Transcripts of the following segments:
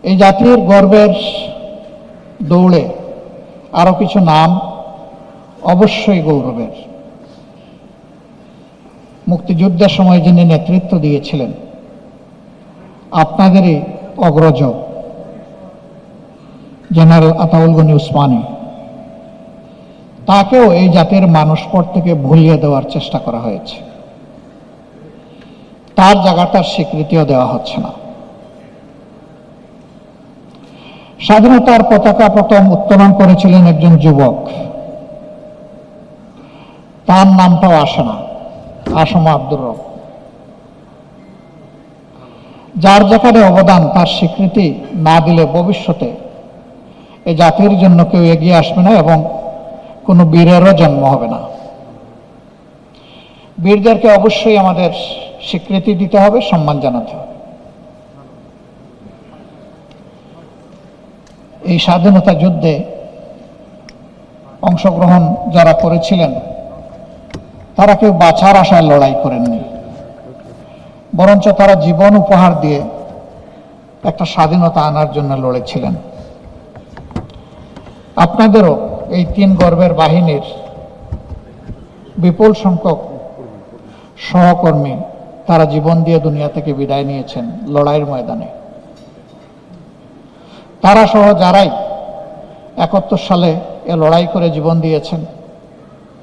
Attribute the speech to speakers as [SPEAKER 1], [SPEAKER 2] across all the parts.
[SPEAKER 1] এই জাতির গর্বের দৌড়ে আরো কিছু নাম অবশ্যই গৌরবের। মুক্তিযুদ্ধের সময় যিনি নেতৃত্ব দিয়েছিলেন, আপনাদেরই অগ্রজ জেনারেল আতাউল গনি উসমানী, তাকেও এই জাতির মানুষ পর থেকে ভুলিয়ে দেওয়ার চেষ্টা করা হয়েছে। তার জায়গাটার স্বীকৃতিও দেওয়া হচ্ছে না। স্বাধীনতার পতাকা প্রথম উত্তোলন করেছিলেন একজন যুবক, তার নামটাও আসে না, আসম আব্দুর রব। যার যেখানে অবদান তার স্বীকৃতি না দিলে ভবিষ্যতে এই জাতির জন্য কেউ এগিয়ে আসবে না এবং কোনো বীরেরও জন্ম হবে না। বীরদেরকে অবশ্যই আমাদের স্বীকৃতি দিতে হবে, সম্মান জানাতে হবে। এই স্বাধীনতা যুদ্ধে অংশগ্রহণ যারা করেছিলেন তারা কেউ বাঁচার আশায় লড়াই করেননি, বরঞ্চ তারা জীবন উপহার দিয়ে একটা স্বাধীনতা আনার জন্য লড়েছিলেন। আপনাদেরও এই তিন গর্বের বাহিনীর বিপুল সংখ্যক সহকর্মী তারা জীবন দিয়ে দুনিয়া থেকে বিদায় নিয়েছেন লড়াইয়ের ময়দানে। তারা সহ যারাই 71 সালে এ লড়াই করে জীবন দিয়েছেন,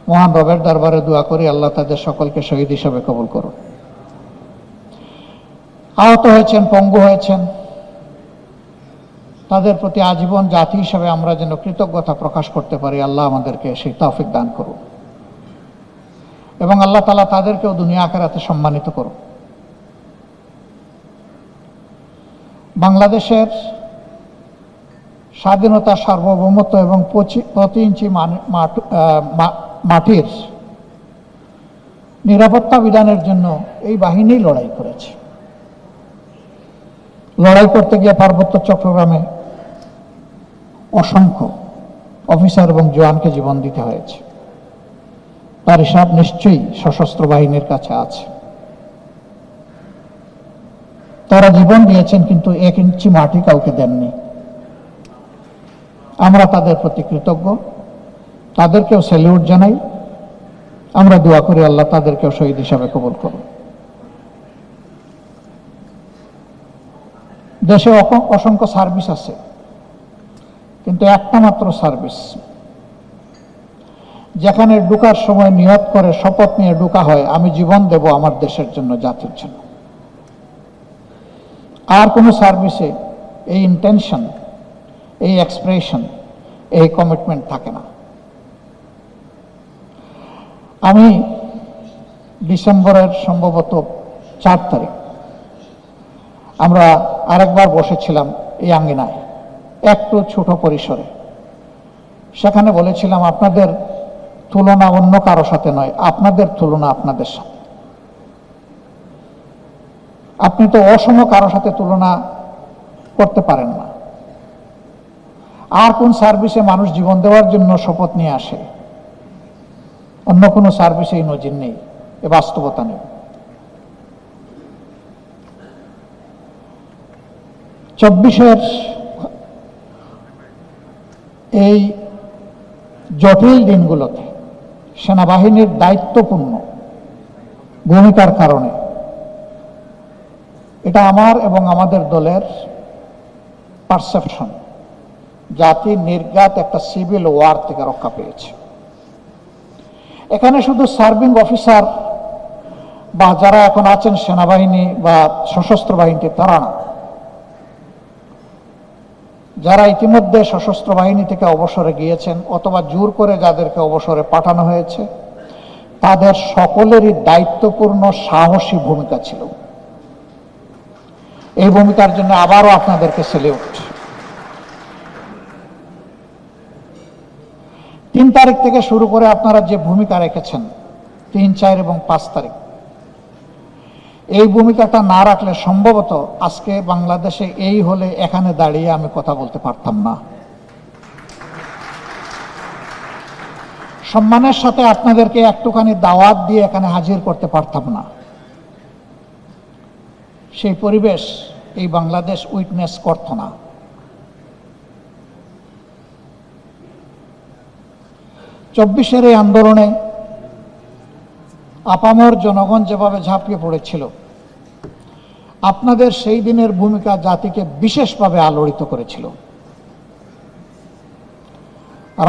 [SPEAKER 1] মহান রবের দরবারে দোয়া করি আল্লাহ তাদের সকলকে শহীদ হিসেবে কবুল করুন। আহত হয়েছেন, পঙ্গু হয়েছেন, তাদের প্রতি আজীবন জাতি হিসেবে আমরা যেন কৃতজ্ঞতা প্রকাশ করতে পারি, আল্লাহ আমাদেরকে সেই তৌফিক দান করুন এবং আল্লাহ তাআলা তাদেরকেও দুনিয়া আখিরাতে সম্মানিত করুন। বাংলাদেশের স্বাধীনতা, সার্বভৌমত্ব এবং প্রতি ইঞ্চি মাটির নিরাপত্তা বিধানের জন্য এই বাহিনী লড়াই করেছে। লড়াই করতে গিয়ে পার্বত্য চট্টগ্রামে অসংখ্য অফিসার এবং জওয়ানকে জীবন দিতে হয়েছে। তার হিসাব নিশ্চয়ই সশস্ত্র বাহিনীর কাছে আছে। তারা জীবন দিয়েছেন কিন্তু 1 ইঞ্চি মাটি কাউকে দেননি। আমরা তাদের প্রতি কৃতজ্ঞ, তাদেরকেও স্যালিউট জানাই। আমরা দোয়া করি আল্লাহ তাদেরকেও শহীদ হিসাবে কবুল করুন। দেশে অসংখ্য সার্ভিস আছে, কিন্তু একটা মাত্র সার্ভিস যেখানে ঢোকার সময় নিয়ত করে শপথ নিয়ে ঢোকা হয়, আমি জীবন দেব আমার দেশের জন্য, জাতির জন্য। আর কোনো সার্ভিসে এই ইন্টেনশন, এই এক্সপ্রেশন, এই কমিটমেন্ট থাকে না। আমি ডিসেম্বরের সম্ভবত 4 তারিখ আমরা আরেকবার বসেছিলাম এই আঙ্গিনায়, একটু ছোট পরিসরে। সেখানে বলেছিলাম আপনাদের তুলনা অন্য কারো সাথে নয়, আপনাদের তুলনা আপনাদের সাথে। আপনি তো অসম কারো সাথে তুলনা করতে পারেন না। আর কোন সার্ভিসে মানুষ জীবন দেওয়ার জন্য শপথ নিয়ে আসে? অন্য কোনো সার্ভিসে এই নজির নেই, এ বাস্তবতা নেই। 24-এর এই জটিল দিনগুলোতে সেনাবাহিনীর দায়িত্বপূর্ণ ভূমিকার কারণে এটা আমার এবং আমাদের দলের পারসেপশন, জাতি নির্ঘাত একটা সিভিল ওয়ার থেকে রক্ষা পেয়েছে। এখানে শুধু সার্ভিং অফিসার বা যারা এখন আছেন সেনাবাহিনী বা সশস্ত্র বাহিনীতে তারা না, যারা ইতিমধ্যে সশস্ত্র বাহিনী থেকে অবসরে গিয়েছেন অথবা জোর করে যাদেরকে অবসরে পাঠানো হয়েছে, তাদের সকলেরই দায়িত্বপূর্ণ সাহসী ভূমিকা ছিল। এই ভূমিকার জন্য আবারও আপনাদেরকে স্যালিউট। 3 তারিখ থেকে শুরু করে আপনারা যে ভূমিকা রেখেছেন 3, 4 এবং 5 তারিখ, এই ভূমিকাটা না রাখলে সম্ভবত আজকে বাংলাদেশে এই হলে এখানে দাঁড়িয়ে আমি কথা বলতে পারতাম না। সম্মানের সাথে আপনাদেরকে একটুখানি দাওয়াত দিয়ে এখানে হাজির করতে পারতাম না। সেই পরিবেশ এই বাংলাদেশ উইটনেস করত না। 24-এর এই আন্দোলনে আপামর জনগণ যেভাবে ঝাঁপিয়ে পড়েছিল, আপনাদের সেই দিনের ভূমিকা জাতিকে বিশেষভাবে আলোড়িত করেছিল।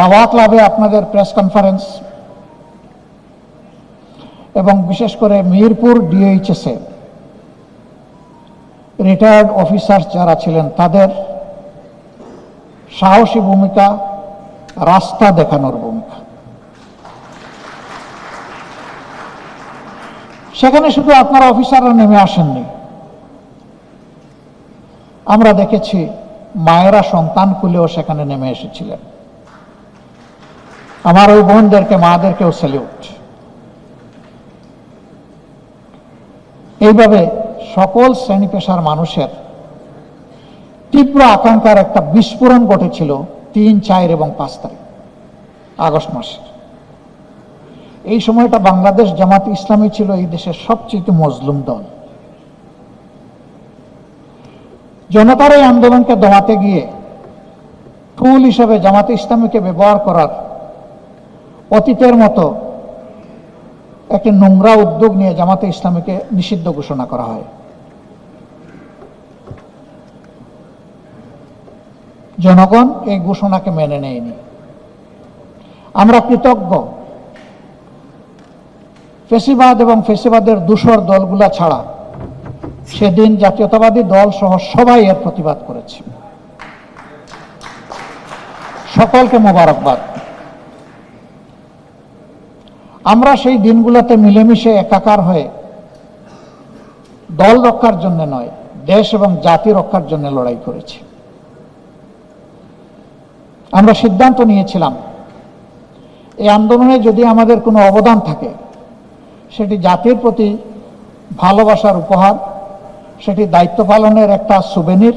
[SPEAKER 1] রাওয়া ক্লাবে আপনাদের প্রেস কনফারেন্স এবং বিশেষ করে মিরপুর ডিএইচএসে রিটায়ার্ড অফিসার যারা ছিলেন তাদের সাহসী ভূমিকা, রাস্তা দেখানোর ভূমিকা, সেখানে শুধু আপনারা অফিসাররা নেমে আসেননি, আমরা দেখেছি মায়েরা সন্তান কুলেও সেখানে নেমে এসেছিলেন। আমার ওই বোনদেরকে, মাদেরকেও স্যালিউট। এইভাবে সকল শ্রেণী পেশার মানুষের তীব্র আকাঙ্ক্ষার একটা বিস্ফোরণ ঘটেছিল 3, 4 এবং 5 তারিখ আগস্ট মাসে। এই সময়টা বাংলাদেশ জামাত ইসলামী ছিল এই দেশের সবচেয়ে মজলুম দল। জনতার এই আন্দোলনকে দমাতে গিয়ে টুল হিসেবে জামাতে ইসলামীকে ব্যবহার করার অতীতের মতো একটি নোংরা উদ্যোগ নিয়ে জামাতে ইসলামীকে নিষিদ্ধ ঘোষণা করা হয়। জনগণ এই ঘোষণাকে মেনে নেয়নি। আমরা কৃতজ্ঞ ফেসিবাদ এবং ফেসিবাদের দূষর দলগুলা ছাড়া সেদিন জাতীয়তাবাদী দল সহ সবাই এর প্রতিবাদ করেছে। সকলকে মোবারকবাদ। আমরা সেই দিনগুলোতে মিলেমিশে একাকার হয়ে দল রক্ষার জন্য নয়, দেশ এবং জাতি রক্ষার জন্য লড়াই করেছি। আমরা সিদ্ধান্ত নিয়েছিলাম এই আন্দোলনে যদি আমাদের কোনো অবদান থাকে, সেটি জাতির প্রতি ভালোবাসার উপহার, সেটি দায়িত্ব পালনের একটা সুবেনির,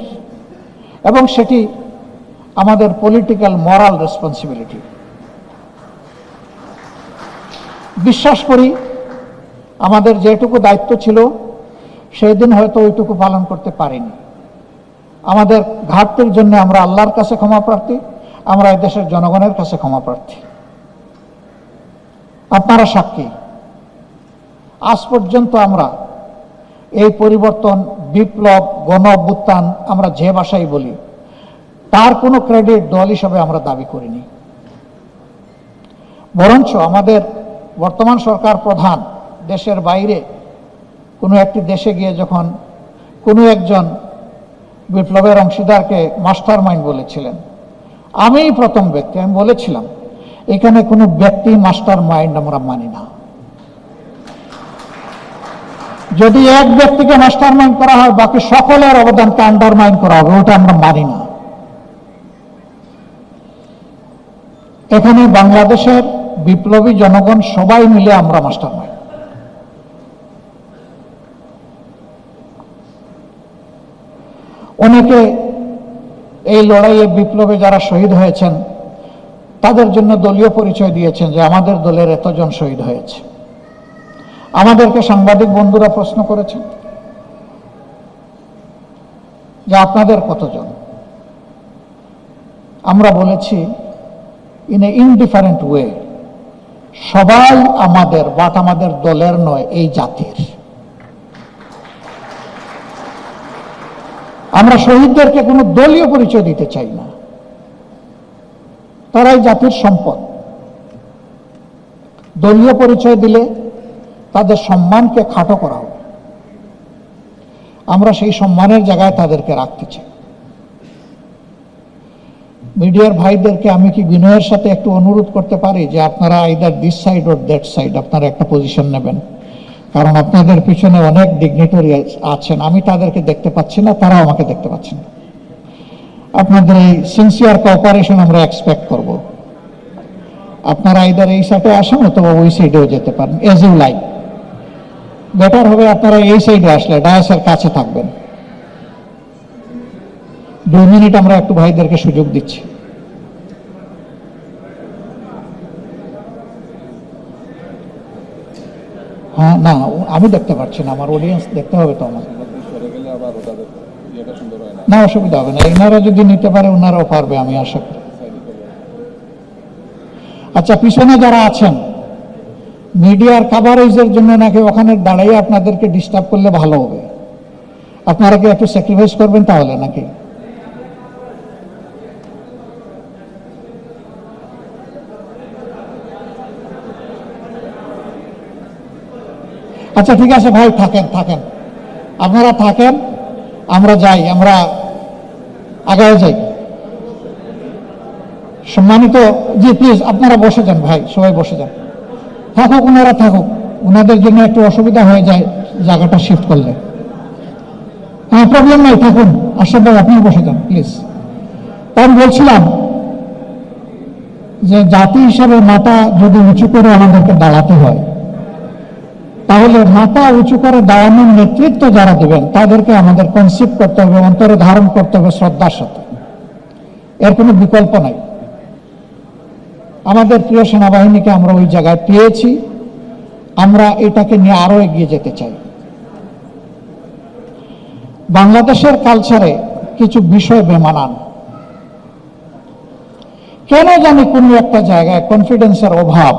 [SPEAKER 1] এবং সেটি আমাদের পলিটিক্যাল মরাল রেসপন্সিবিলিটি। বিশ্বাস করি আমাদের যেটুকু দায়িত্ব ছিল সেই দিন হয়তো ওইটুকু পালন করতে পারিনি। আমাদের ঘাটতির জন্য আমরা আল্লাহর কাছে ক্ষমা প্রার্থী, আমরা এই দেশের জনগণের কাছে ক্ষমা প্রার্থী। আপনারা সাক্ষী, আজ পর্যন্ত আমরা এই পরিবর্তন, বিপ্লব, গণ অভ্যুত্থান আমরা যে ভাষায় বলি, তার কোনো ক্রেডিট দল হিসাবে আমরা দাবি করিনি। বরঞ্চ আমাদের বর্তমান সরকার প্রধান দেশের বাইরে কোনো একটি দেশে গিয়ে যখন কোনো একজন বিপ্লবের অংশীদারকে মাস্টার মাইন্ড বলেছিলেন, আমিই প্রথম ব্যক্তি, আমি বলেছিলাম এখানে কোনো ব্যক্তি মাস্টার মাইন্ড আমরা মানি না। যদি এক ব্যক্তিকে মাস্টার মাইন্ড করা হয়, বাকি সকলের অবদানকে আন্ডারমাইন করা হবে, ওটা আমরা মানি না। এখানে বাংলাদেশের বিপ্লবী জনগণ সবাই মিলে আমরা মাস্টার মাইন্ড। অনেকে এই লড়াইয়ে বিপ্লবে যারা শহীদ হয়েছেন তাদের জন্য দলীয় পরিচয় দিয়েছেন যে আমাদের দলের এতজন শহীদ হয়েছে। আমাদেরকে সাংবাদিক বন্ধুরা প্রশ্ন করেছেন যে আপনাদের কতজন। আমরা বলেছি ইন এ ইনডিফারেন্ট ওয়ে, সবাই আমাদের, বাট আমাদের দলের নয়, এই জাতির। আমরা শহীদদেরকে কোনো দলীয় পরিচয় দিতে চাই না, তারাই জাতির সম্পদ। দলীয় পরিচয় দিলে তাদের সম্মানকে খাটো করা হবে। আমরা সেই সম্মানের জায়গায় তাদেরকে রাখতে চাই। মিডিয়ার ভাইদেরকে আমি কি বিনয়ের সাথে একটু অনুরোধ করতে পারি যে আপনারা either this side or that side আপনারা একটা পজিশন নেবেন, কারণ আপনাদের পিছনে অনেক ডিগনিটরি আছেন, আমি তাদেরকে দেখতে পাচ্ছি না, তারাও আমাকে দেখতে পাচ্ছেন না। আপনাদের এই সিনসিয়ার কোঅপারেশন আমরা এক্সপেক্ট করব। আপনারা আইদার এই সাইডে আসেন অথবা ওই সাইডেও যেতে পারেন, এজ ইউ লাইক। বেটার হবে আপনারা এই সাইডে আসলে ডায়াসের কাছে থাকবেন। 2 মিনিট আমরা একটু ভাইদেরকে সুযোগ দিচ্ছি। হ্যাঁ, না আমি দেখতে পাচ্ছি না, আমার অডিয়েন্স দেখতে হবে তো আমাকে। না, অসুবিধা হবে না, এনারা যদি নিতে পারে ওনারাও পারবে, আমি আশা করি। আচ্ছা, পিছনে যারা আছেন মিডিয়ার কাভারেজের জন্য নাকি ওখানে দাঁড়িয়ে আপনাদেরকে ডিস্টার্ব করলে ভালো হবে, আপনারা কি একটু স্যাক্রিফাইস করবেন তাহলে নাকি? আচ্ছা ঠিক আছে ভাই, থাকেন থাকেন, আপনারা থাকেন, আমরা যাই, আমরা আগায় যাই। সম্মানিত, জি প্লিজ আপনারা বসে যান ভাই, সবাই বসে যান, থাকুক ওনারা থাকুক, ওনাদের জন্য একটু অসুবিধা হয়ে যায় জায়গাটা শিফট করলে। হ্যাঁ প্রবলেম নাই, থাকুন, আশরাফ ভাই আপনি বসে যান প্লিজ। আমি বলছিলাম যে জাতি হিসাবে মাথা যদি উঁচু করে আমাদেরকে দাঁড়াতে হয়, তাহলে মাথা উঁচু করে দাঁড়ানোর নেতৃত্ব যারা দেবেন তাদেরকে আমাদের কনসিপ্ট করতে হবে, অন্তরে ধারণ করতে হবে শ্রদ্ধার সাথে, এর কোনো বিকল্প নাই। আমাদের প্রিয় সেনাবাহিনীকে আমরা ওই জায়গায় পেয়েছি, আমরা এটাকে নিয়ে আরো এগিয়ে যেতে চাই। বাংলাদেশের কালচারে কিছু বিষয় বেমানান, কেন জানি কোনো একটা জায়গায় কনফিডেন্সের অভাব,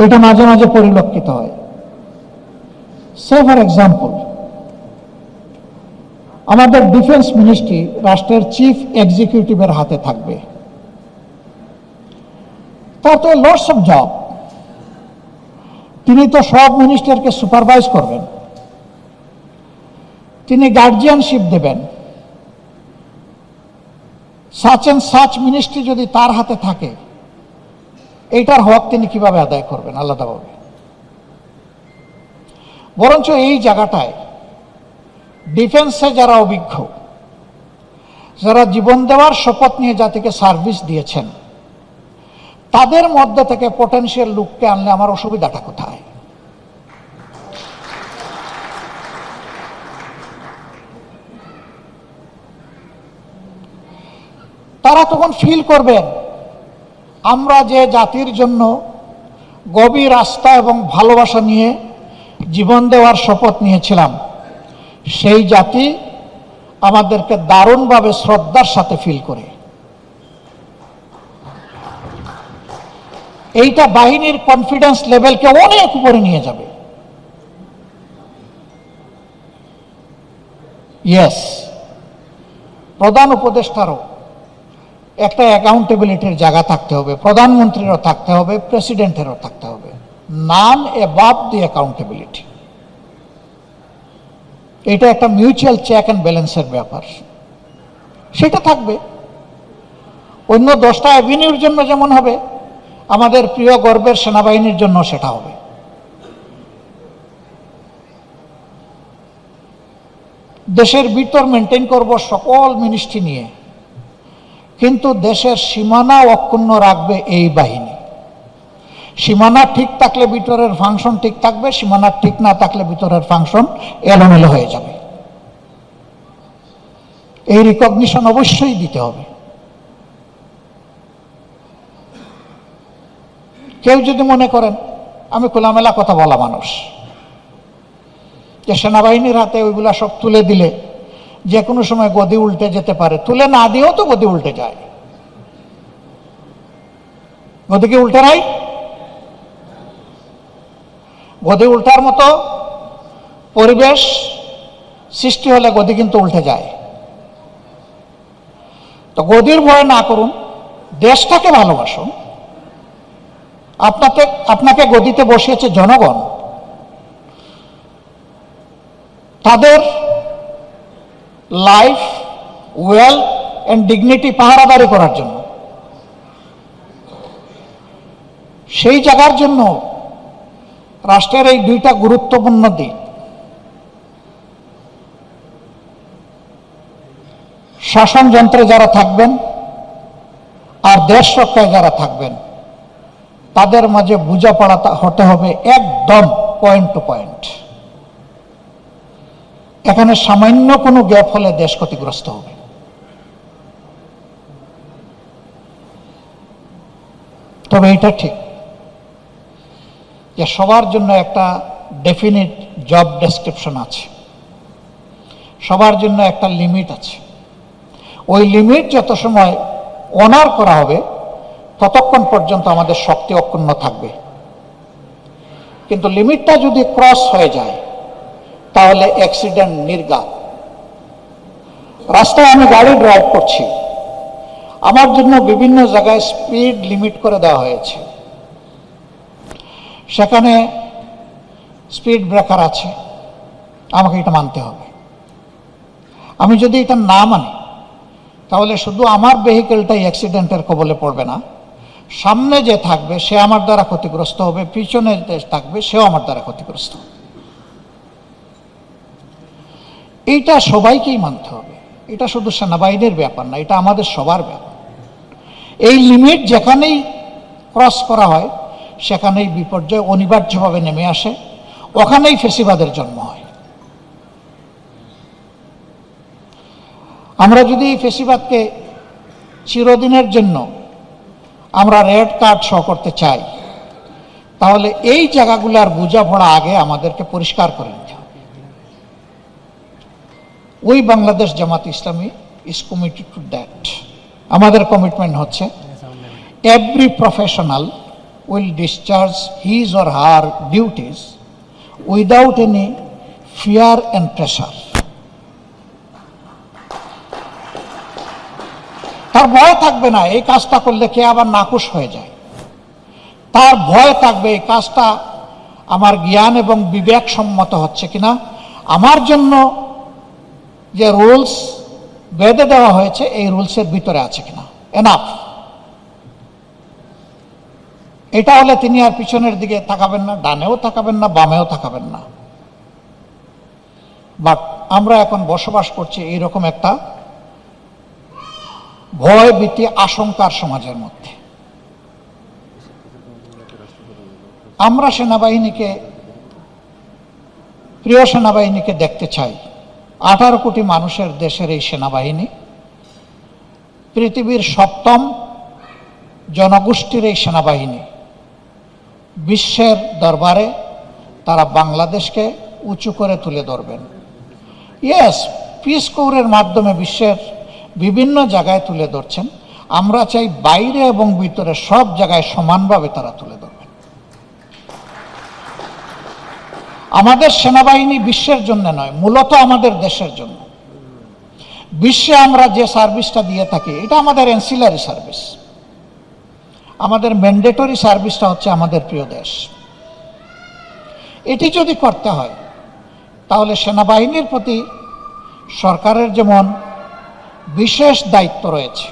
[SPEAKER 1] এটা মাঝে মাঝে পরিলক্ষিত হয়। সে ফর এক্সাম্পল, আমাদের ডিফেন্স মিনিস্ট্রি রাষ্ট্রের চিফ এক্সিকিউটিভের হাতে থাকবে, তার তো লটস অফ জব, তিনি তো সব মিনিস্টারকে সুপারভাইজ করবেন, তিনি গার্জিয়ানশিপ দেবেন। সাচ এন্ড সাচ মিনিস্ট্রি যদি তার হাতে থাকে, এইটার হক তিনি কিভাবে আদায় করবেন আলাদাভাবে? বরঞ্চ এই জায়গাটায় ডিফেন্সে যারা অভিজ্ঞ, যারা জীবন দেওয়ার শপথ নিয়ে জাতিকে সার্ভিস দিয়েছেন, তাদের মধ্যে থেকে পটেনশিয়াল লোককে আনলে আমার অসুবিধাটা কোথায়? তারা তখন ফিল করবেন আমরা যে জাতির জন্য গভীর আস্থা এবং ভালোবাসা নিয়ে জীবন দেওয়ার শপথ নিয়েছিলাম, সেই জাতি আমাদেরকে দারুণভাবে শ্রদ্ধার সাথে ফিল করে। এইটা বাহিনীর কনফিডেন্স লেভেলকে অনেক উপরে নিয়ে যাবে। ইয়েস, প্রধান উপদেষ্টারও একটা অ্যাকাউন্টেবিলিটির জায়গা থাকতে হবে, প্রধানমন্ত্রীরও থাকতে হবে, প্রেসিডেন্টেরও থাকতে হবে, নান অ্যাবাভ দি অ্যাকাউন্টেবিলিটি। এটা একটা মিউচুয়াল চেক অ্যান্ড ব্যালেন্সের ব্যাপার, সেটা থাকবে। অন্য 10টা অ্যাভিনিউর জন্য যেমন হবে, আমাদের প্রিয় গর্বের সেনাবাহিনীর জন্য সেটা হবে। দেশের ভিতর মেনটেন করব সকল মিনিস্ট্রি নিয়ে, কিন্তু দেশের সীমানা অক্ষুণ্ণ রাখবে এই বাহিনী। সীমানা ঠিক থাকলে ভিতরের ফাংশন ঠিক থাকবে, সীমানা ঠিক না থাকলে ভিতরের ফাংশন এলোমেলো হয়ে যাবে। এই রিকগনিশন অবশ্যই দিতে হবে। কেউ যদি মনে করেন, আমি খোলামেলা কথা বলা মানুষ, যে সেনাবাহিনীর হাতে ওইগুলা সব তুলে দিলে যে কোনো সময় গদি উল্টে যেতে পারে, তুলে না দিয়েও তো গদি উল্টে যায়। গদি কি উল্টে নাই? গদি উল্টার মতো পরিবেশ সৃষ্টি হলে গদি কিন্তু উল্টে যায়। তো গদির ভয় না করুন, দেশটাকে ভালোবাসুন। আপনাকে গদিতে বসিয়েছে জনগণ, তাদের লাইফ, ওয়েলথ এন্ড ডিগনিটি পাহারাদারি করার জন্য। সেই জায়গার জন্য রাষ্ট্রের এই 2টা গুরুত্বপূর্ণ দিক, শাসন যন্ত্রে যারা থাকবেন আর দেশ রক্ষায় যারা থাকবেন, তাদের মাঝে বোঝাপড়া হতে হবে একদম পয়েন্ট টু পয়েন্ট। এখানে সামান্য কোনো গ্যাপ হলে দেশ ক্ষতিগ্রস্ত হবে। তবে এটা ঠিক যে সবার জন্য একটা ডেফিনিট জব ডেসক্রিপশন আছে, সবার জন্য একটা লিমিট আছে। ওই লিমিট যত সময় অনার করা হবে, ততক্ষণ পর্যন্ত আমাদের শক্তি অক্ষুণ্ণ থাকবে। কিন্তু লিমিটটা যদি ক্রস হয়ে যায় তাহলে অ্যাক্সিডেন্ট নির্ঘাত। রাস্তায় আমি গাড়ি ড্রাইভ করছি, আমার জন্য বিভিন্ন জায়গায় স্পিড লিমিট করে দেওয়া হয়েছে, সেখানে স্পিড ব্রেকার আছে, আমাকে এটা মানতে হবে। আমি যদি এটা না মানি তাহলে শুধু আমার ভেহিকেলটাই অ্যাক্সিডেন্টের কবলে পড়বে না, সামনে যে থাকবে সে আমার দ্বারা ক্ষতিগ্রস্ত হবে, পিছনে যে থাকবে সেও আমার দ্বারা ক্ষতিগ্রস্ত হবে। এইটা সবাইকেই মানতে হবে, এটা শুধু সেনাবাহিনীর ব্যাপার না, এটা আমাদের সবার ব্যাপার। এই লিমিট যেখানেই ক্রস করা হয় সেখানেই বিপর্যয় অনিবার্যভাবে নেমে আসে, ওখানেই ফেসিবাদের জন্ম হয়। আমরা যদি এই ফেসিবাদকে চিরদিনের জন্য আমরা রেড কার্ড শো করতে চাই তাহলে এই জায়গাগুলোর বোঝাপড়া আগে আমাদেরকে পরিষ্কার করে নিতে হবে। ওই Bangladesh Jamaat Islami is committed to that. আমাদের কমিটমেন্ট হচ্ছে every professional will discharge his or her duties without any fear and pressure. তার ভয় থাকবে না এই কাজটা করলে কে আবার নাখুশ হয়ে যায়, তার ভয় থাকবে এই কাজটা আমার জ্ঞান এবং বিবেক সম্মত হচ্ছে কিনা, আমার জন্য যে রুলস বেঁধে দেওয়া হয়েছে এই রুলসের ভিতরে আছে কিনা, এনাফ। এটা হলে তিনি আর পিছনের দিকে তাকাবেন না, ডানেও তাকাবেন না, বামেও তাকাবেন না। বাট আমরা এখন বসবাস করছি এইরকম একটা ভয় ভীতি আশঙ্কার সমাজের মধ্যে। আমরা সেনাবাহিনীকে, প্রিয় সেনাবাহিনীকে দেখতে চাই। 18 কোটি মানুষের দেশের এই সেনাবাহিনী, পৃথিবীর 7ম জনগোষ্ঠীর এই সেনাবাহিনী, বিশ্বের দরবারে তারা বাংলাদেশকে উঁচু করে তুলে ধরবেন। ইয়েস, পিস কোরের মাধ্যমে বিশ্বের বিভিন্ন জায়গায় তুলে ধরছেন, আমরা চাই বাইরে এবং ভিতরে সব জায়গায় সমানভাবে তারা তুলে ধরবেন। আমাদের সেনাবাহিনী বিশ্বের জন্য নয়, মূলত আমাদের দেশের জন্য। বিশ্বে আমরা যে সার্ভিসটা দিয়ে থাকি এটা আমাদের অ্যান্সিলারি সার্ভিস, আমাদের ম্যান্ডেটরি সার্ভিসটা হচ্ছে আমাদের প্রিয় দেশ। এটি যদি করতে হয় তাহলে সেনাবাহিনীর প্রতি সরকারের যেমন বিশেষ দায়িত্ব রয়েছে,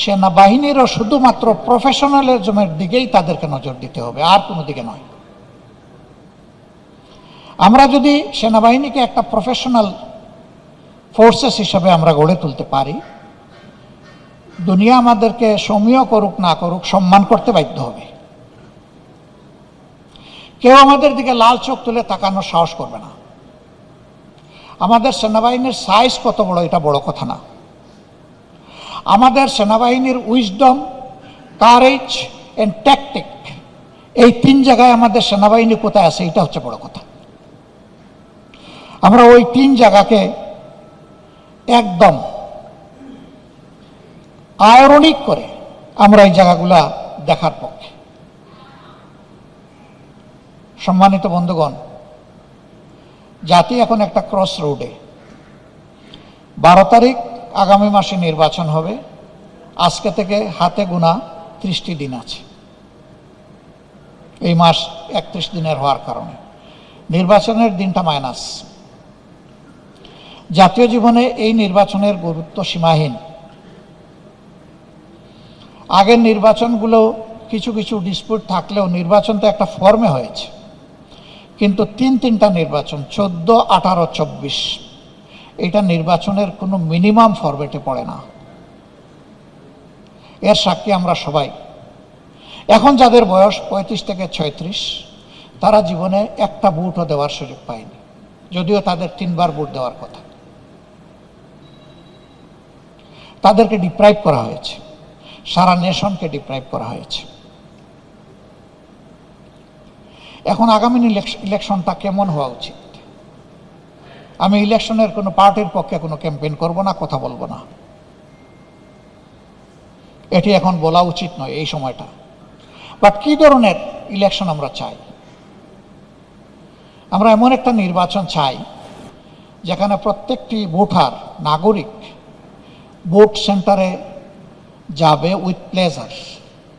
[SPEAKER 1] সেনাবাহিনীরও শুধুমাত্র প্রফেশনালিজমের দিকেই তাদেরকে নজর দিতে হবে, আর কোনো দিকে নয়। আমরা যদি সেনাবাহিনীকে একটা প্রফেশনাল ফোর্সেস হিসাবে আমরা গড়ে তুলতে পারি, দুনিয়া আমাদেরকে সমীহ করুক না করুক সম্মান করতে বাধ্য হবে। কেউ আমাদের দিকে লাল চোখ তুলে তাকানোর সাহস করবে না। আমাদের সেনাবাহিনীর সাইজ কত বড় এটা বড় কথা না, আমাদের সেনাবাহিনীর উইজডম, কারেজ এন্ড ট্যাকটিক, এই 3 জায়গায় আমাদের সেনাবাহিনী কোথায় আছে এটা হচ্ছে বড় কথা। আমরা ওই 3 জায়গাকে একদম আয়রনিক করে আমরা এই জায়গাগুলা দেখার পক্ষে। সম্মানিত বন্ধুগণ, জাতি এখন একটা ক্রস রোডে। 12 তারিখ আগামী মাসে নির্বাচন হবে, আজকে থেকে হাতে গোনা 30টি দিন আছে। এই মাস 31 দিনের হওয়ার কারণে নির্বাচনের দিনটা মাইনাস। জাতীয় জীবনে এই নির্বাচনের গুরুত্ব সীমাহীন। আগের নির্বাচনগুলো কিছু কিছু ডিসপিউট থাকলেও নির্বাচন তো একটা ফর্মে হয়েছে, কিন্তু 3টা নির্বাচন 14, 18, 24 এটা নির্বাচনের কোনো মিনিমাম ফরম্যাটে পড়ে না। এর সাক্ষী আমরা সবাই। এখন যাদের বয়স 35 থেকে 36 তারা জীবনে একটা ভোটও দেওয়ার সুযোগ পায়নি, যদিও তাদের 3বার ভোট দেওয়ার কথা। তাদেরকে ডিপ্রাইভ করা হয়েছে, সারা নেশনকে ডিপ্রাইভ করা হয়েছে। এখন আগামী ইলেকশনটা কেমন হওয়া উচিত? আমি ইলেকশনের কোনো পার্টির পক্ষে কোনো ক্যাম্পেইন করব না, কথা বলবো না, এটি এখন বলা উচিত নয় এই সময়টা। বাট কি ধরনের ইলেকশন আমরা চাই? আমরা এমন একটা নির্বাচন চাই যেখানে প্রত্যেকটি ভোটার, নাগরিক ভোট সেন্টারে যাবে উইথ প্লেজার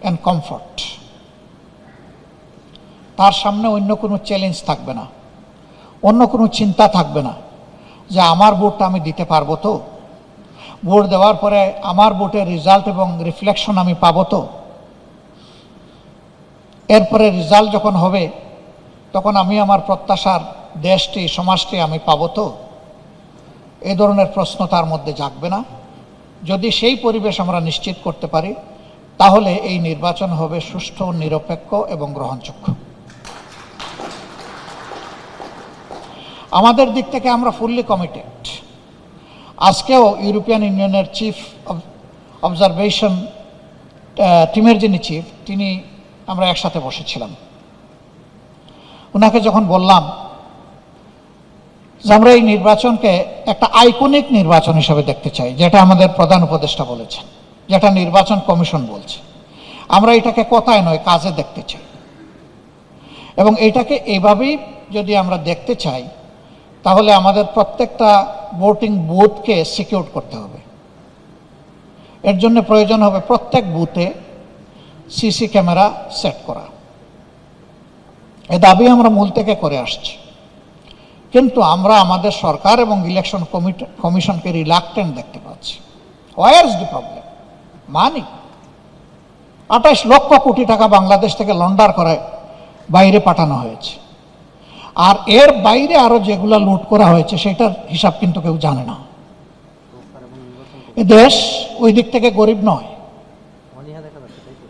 [SPEAKER 1] অ্যান্ড কমফর্ট। তার সামনে অন্য কোনো চ্যালেঞ্জ থাকবে না, অন্য কোনো চিন্তা থাকবে না যে আমার ভোটটা আমি দিতে পারবো তো, ভোট দেওয়ার পরে আমার ভোটের রেজাল্ট এবং রিফ্লেকশন আমি পাবো তো, এরপরে রেজাল্ট যখন হবে তখন আমি আমার প্রত্যাশার দেশটি, সমাজটি আমি পাবো তো। এই ধরনের প্রশ্ন তার মধ্যে জাগবে না। যদি সেই পরিবেশ আমরা নিশ্চিত করতে পারি তাহলে এই নির্বাচন হবে সুষ্ঠু, নিরপেক্ষ এবং গ্রহণযোগ্য। আমাদের দিক থেকে আমরা ফুললি কমিটেড। আজকেও ইউরোপিয়ান ইউনিয়নের চিফ অবজারভেশন টিমের যিনি চিফ, তিনি আমরা একসাথে বসেছিলাম। ওনাকে যখন বললাম যে আমরা এই নির্বাচনকে একটা আইকনিক নির্বাচন হিসেবে দেখতে চাই, যেটা আমাদের প্রধান উপদেষ্টা বলেছেন, যেটা নির্বাচন কমিশন বলছে, আমরা এটাকে কথায় নয় কাজে দেখতে চাই। এবং এটাকে এইভাবেই যদি আমরা দেখতে চাই তাহলে আমাদের প্রত্যেকটা ভোটিং বুথকে সিকিউর করতে হবে। এর জন্য প্রয়োজন হবে প্রত্যেক বুথে সিসি ক্যামেরা সেট করা। এ দাবি আমরা মূল থেকে করে আসছি, কিন্তু আমরা আমাদের সরকার এবং ইলেকশন কমিশনকে রিলাক্টেন্ট দেখতে পাচ্ছি। Where is the problem? Money 28 lakh কোটি টাকা বাংলাদেশ থেকে লন্ডার করে বাইরে পাঠানো হয়েছে, আর এর বাইরে আরো যেগুলো লুট করা হয়েছে সেটার হিসাব কিন্তু কেউ জানে না। এ দেশ ওই দিক থেকে গরিব নয়।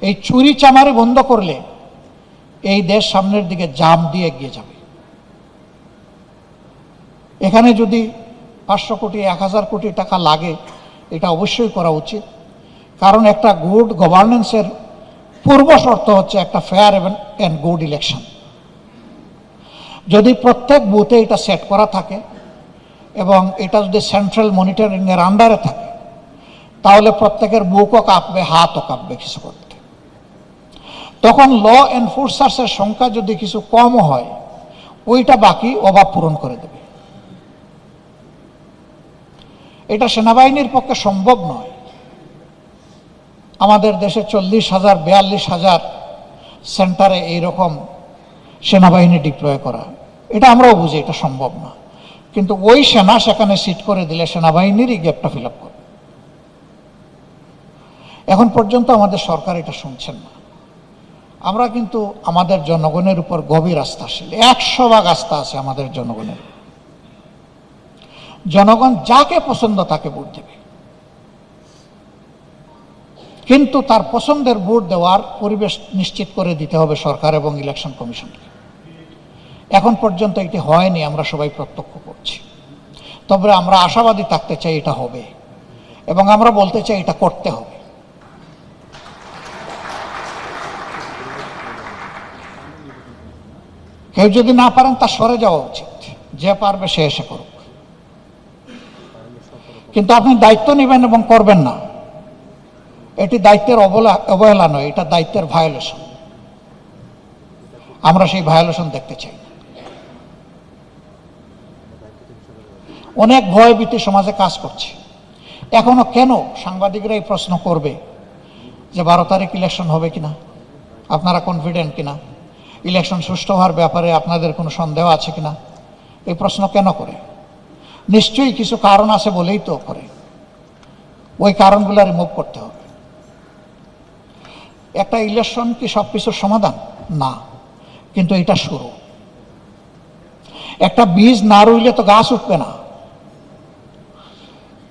[SPEAKER 1] এই চুরি চামারি বন্ধ করলে এই দেশ সামনের দিকে জাম দিয়ে এগিয়ে যাবে। এখানে যদি 500 কোটি 1000 কোটি টাকা লাগে, এটা অবশ্যই করা উচিত, কারণ একটা গুড গভর্নেন্সের পূর্ব শর্ত হচ্ছে একটা ফেয়ার অ্যান্ড গুড ইলেকশন। যদি প্রত্যেক বুথে এটা সেট করা থাকে এবং এটা যদি সেন্ট্রাল মনিটরিংয়ের আন্ডারে থাকে তাহলে প্রত্যেকের বুকও কাঁপবে, হাতও কাঁপবে কিছু করতে। তখন ল এনফোর্সার্সের সংখ্যা যদি কিছু কম হয়, ওইটা বাকি অভাব পূরণ করে দেবে। এটা সেনাবাহিনীর পক্ষে সম্ভব নয়। আমাদের দেশে 40,000 42,000 সেন্টারে এইরকম সেনাবাহিনী ডিপ্লয় করা, এটা আমরাও বুঝি এটা সম্ভব না। কিন্তু ওই সেনা সেখানে সিট করে দিলে সেনাবাহিনীরই গ্যাপটা ফিল আপ করে। এখন পর্যন্ত আমাদের সরকার এটা শুনছেন না। আমরা কিন্তু আমাদের জনগণের উপর গভীর আস্থাশীল, 100% আস্থা আছে আমাদের জনগণের। জনগণ যাকে পছন্দ তাকে ভোট দেবে, কিন্তু তার পছন্দের ভোট দেওয়ার পরিবেশ নিশ্চিত করে দিতে হবে সরকার এবং ইলেকশন কমিশনকে। এখন পর্যন্ত এটি হয়নি, আমরা সবাই প্রত্যক্ষ করছি। তবে আমরা আশাবাদী থাকতে চাই এটা হবে, এবং আমরা বলতে চাই এটা করতে হবে। কেউ যদি না পারেন তা সরে যাওয়া উচিত, যে পারবে সে এসে করুক। কিন্তু আপনি দায়িত্ব নেবেন এবং করবেন না, এটি দায়িত্বের অবহেলা নয়, এটা দায়িত্বের ভায়োলেশন। আমরা সেই ভায়োলেশন দেখতে চাই। অনেক ভয়ভীতি সমাজে কাজ করছে। এখনো কেন সাংবাদিকরা এই প্রশ্ন করবে যে 12 তারিখ ইলেকশন হবে কিনা, আপনারা কনফিডেন্ট কিনা, ইলেকশন সুষ্ঠু হওয়ার ব্যাপারে আপনাদের কোনো সন্দেহ আছে কিনা? এই প্রশ্ন কেন করে? নিশ্চয়ই কিছু কারণ আছে বলেই তো করে। ওই কারণগুলো রিমুভ করতে হবে। একটা ইলেকশন কি সবকিছুর সমাধান? না, কিন্তু এটা শুরু। একটা বীজ না রইলে তো গাছ উঠবে না।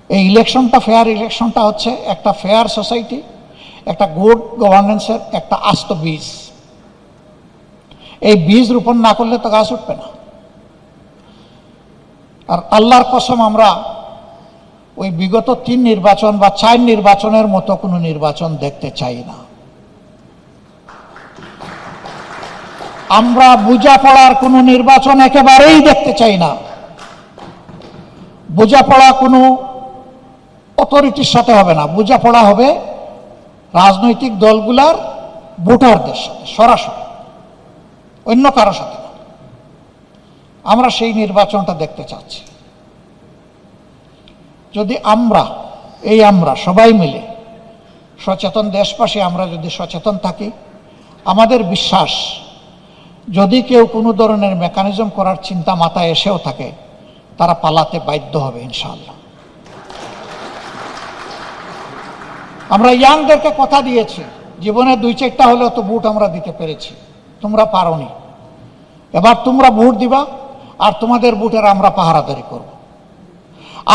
[SPEAKER 1] এই ইলেকশনটা, ফেয়ার ইলেকশনটা হচ্ছে একটা ফেয়ার সোসাইটি, একটা গুড গভর্নেন্সের একটা আস্ত বীজ। এই বীজ রোপণ না করলে তো গাছ উঠবে না। আর আল্লাহর কসম, আমরা ওই বিগত 3 নির্বাচন বা 4 নির্বাচনের মতো কোনো নির্বাচন দেখতে চাই না। আমরা বোঝাপড়ার কোনো নির্বাচন একেবারেই দেখতে চাই না। বোঝাপড়া কোনো অথরিটির সাথে হবে না, বোঝাপড়া হবে রাজনৈতিক দলগুলার ভোটারদের সাথে সরাসরি, অন্য কারো সাথে না। আমরা সেই নির্বাচনটা দেখতে চাচ্ছি। যদি আমরা সবাই মিলে সচেতন দেশবাসী, আমরা যদি সচেতন থাকি, আমাদের বিশ্বাস যদি কেউ কোনো ধরনের মেকানিজম করার চিন্তা মাথায় এসেও থাকে, তারা পালাতে বাধ্য হবে ইনশাআল্লাহ। আমরা ইয়াংদেরকে কথা দিয়েছি, জীবনে 2-4টা হলেও তো ভোট আমরা দিতে পেরেছি, তোমরা পারোনি। এবার তোমরা ভোট দিবা, আর তোমাদের ভোটের আমরা পাহারাদারি করব।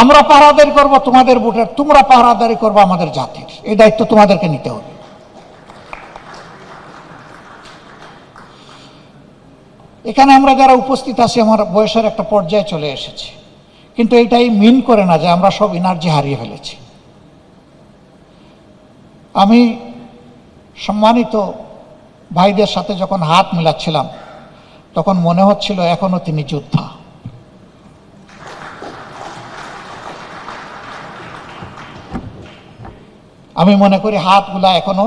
[SPEAKER 1] আমরা পাহারাদারি করব তোমাদের ভোটের, তোমরা পাহারাদারি করবো আমাদের জাতির। এই দায়িত্ব তোমাদেরকে নিতে হবে। এখানে আমরা যারা উপস্থিত আছি, আমার বয়সের একটা পর্যায়ে চলে এসেছি, কিন্তু এটাই মিন করে না যে আমরা সব এনার্জি হারিয়ে ফেলেছি। আমি সম্মানিত ভাইদের সাথে যখন হাত মিলাচ্ছিলাম, তখন মনে হচ্ছিল এখনো তিনি যোদ্ধা। আমি মনে করি হাতগুলা এখনো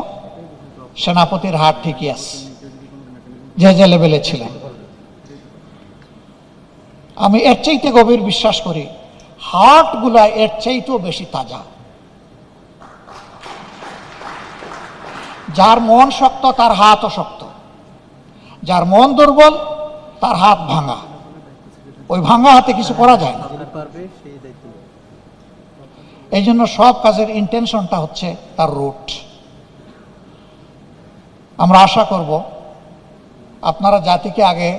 [SPEAKER 1] সেনাপতির হাত ঠিকই আছে, যে লেভেলে ছিলেন। আমি এর চাইতে গভীর বিশ্বাস করি, হার্টগুলা এর চাইতেও বেশি তাজা। যার মন শক্ত তার হাতও শক্ত, যার মন দুর্বল তার হাত ভাঙা। ওই ভাঙা হাতে কিছু করা যায় না। এই জন্য সব কাজের ইন্টেনশনটা হচ্ছে তার রুট। আমরা আশা করব আপনারা জাতিকে আগে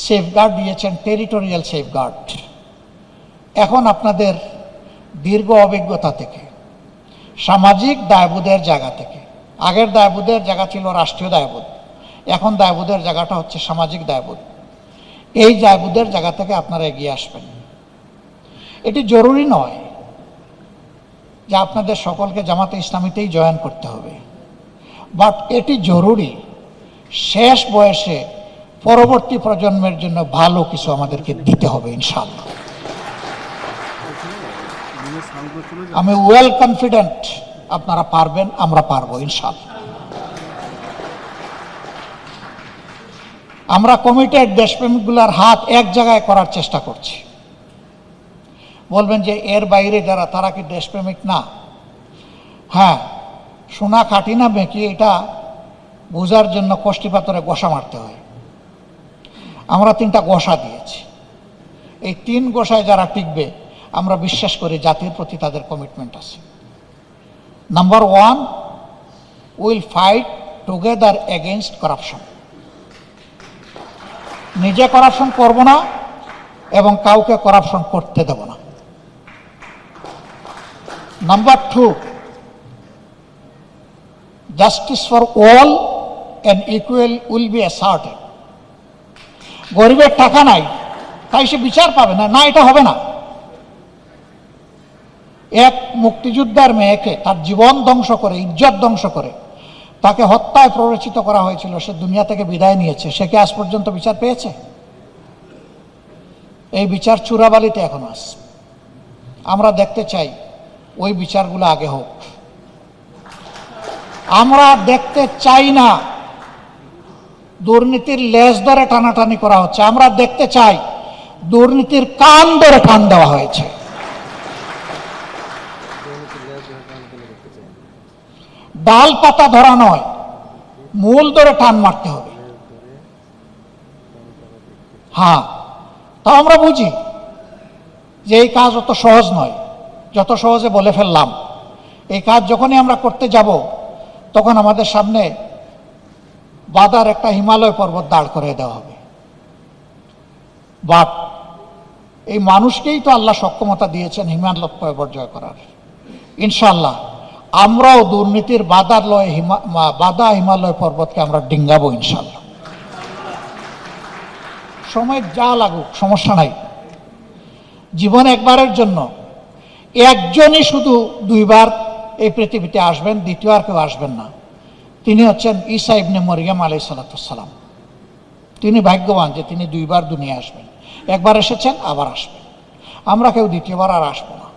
[SPEAKER 1] সেফগার্ড দিয়েছেন, টেরিটোরিয়াল সেফগার্ড। এখন আপনাদের দীর্ঘ অভিজ্ঞতা থেকে, সামাজিক দায়বোধের জায়গা থেকে, আগের দায়বোধের জায়গা ছিল রাষ্ট্রীয় দায়বোধ, এখন দায়বোধের জায়গাটা হচ্ছে সামাজিক দায়বোধ। এই দায়বোধের জায়গা থেকে আপনারা এগিয়ে আসবেন। এটি জরুরি নয় যে আপনাদের সকলকে জামাতে ইসলামীতেই জয়েন করতে হবে, বাট এটি জরুরি শেষ বয়সে পরবর্তী প্রজন্মের জন্য ভালো কিছু আমাদেরকে দিতে হবে ইনশাআল্লাহ। আমি ওয়েল কনফিডেন্ট আপনারা পারবেন, আমরা পারবো ইনশাআল্লাহ। আমরা কমিটেড দেশপ্রেমিকগুলার হাত এক জায়গায় করার চেষ্টা করছি। বলবেন যে এর বাইরে যারা, তারা কি দেশপ্রেমিক না? হ্যাঁ, সোনা খাঁটি না বেঁকি, এটা বোঝার জন্য কষ্টি পাথরে গোসা মারতে হয়। আমরা 3টা গোসা দিয়েছি। এই 3 গোসায় যারা টিকবে, আমরা বিশ্বাস করি জাতির প্রতি তাদের কমিটমেন্ট আছে। Number 1, will fight together against corruption. নিজে করাপশন করব না এবং কাউকে করাপশন করতে দেব না। Number 2, justice for all and equal will be asserted. গরিবের টাকা নাই তাই সে বিচার পাবে না, না, এটা হবে না। এক মুক্তিযোদ্ধার মেয়েকে তার জীবন ধ্বংস করে, ইজ্জত ধ্বংস করে, তাকে হত্যায় প্ররোচিত করা হয়েছিল, সে দুনিয়া থেকে বিদায় নিয়েছে। সে কি আজ পর্যন্ত বিচার পেয়েছে? এই বিচার চূড়াবালিতে এখন আছে। আমরা দেখতে চাই ওই বিচারগুলো আগে হোক। আমরা দেখতে চাই না দুর্নীতির লেজ ধরে টানাটানি করা হচ্ছে। আমরা দেখতে চাই দুর্নীতির কান ধরে টান দেওয়া হয়েছে। ডাল পাতা ধরা নয়, মূল ধরে টান মারতে হবে। হ্যাঁ, তা আমরা বুঝি যে এই কাজ অত সহজ নয়, যত সহজে বলে ফেললাম। এই কাজ যখনই আমরা করতে যাব, তখন আমাদের সামনে বাধার একটা হিমালয় পর্বত দাঁড় করে দেওয়া হবে। বাট এই মানুষকেই তো আল্লাহ সক্ষমতা দিয়েছেন হিমালয় পর্বত জয় করার। ইনশাআল্লাহ আমরাও দুর্নীতির বাধা হিমালয় পর্বতকে আমরা ডিঙ্গাবো ইনশাআল্লাহ। সময় যা লাগুক সমস্যা নাই। জীবন একবারের জন্য, একজনই শুধু 2বার এই পৃথিবীতে আসবেন, দ্বিতীয় আর কেউ আসবেন না। তিনি হচ্ছেন ঈসা ইবনে মরিয়ম আলাইহিস সালাম। তিনি ভাগ্যবান যে তিনি 2বার দুনিয়া আসবেন। একবার এসেছেন, আবার আসবেন। আমরা কেউ দ্বিতীয়বার আর আসবো না।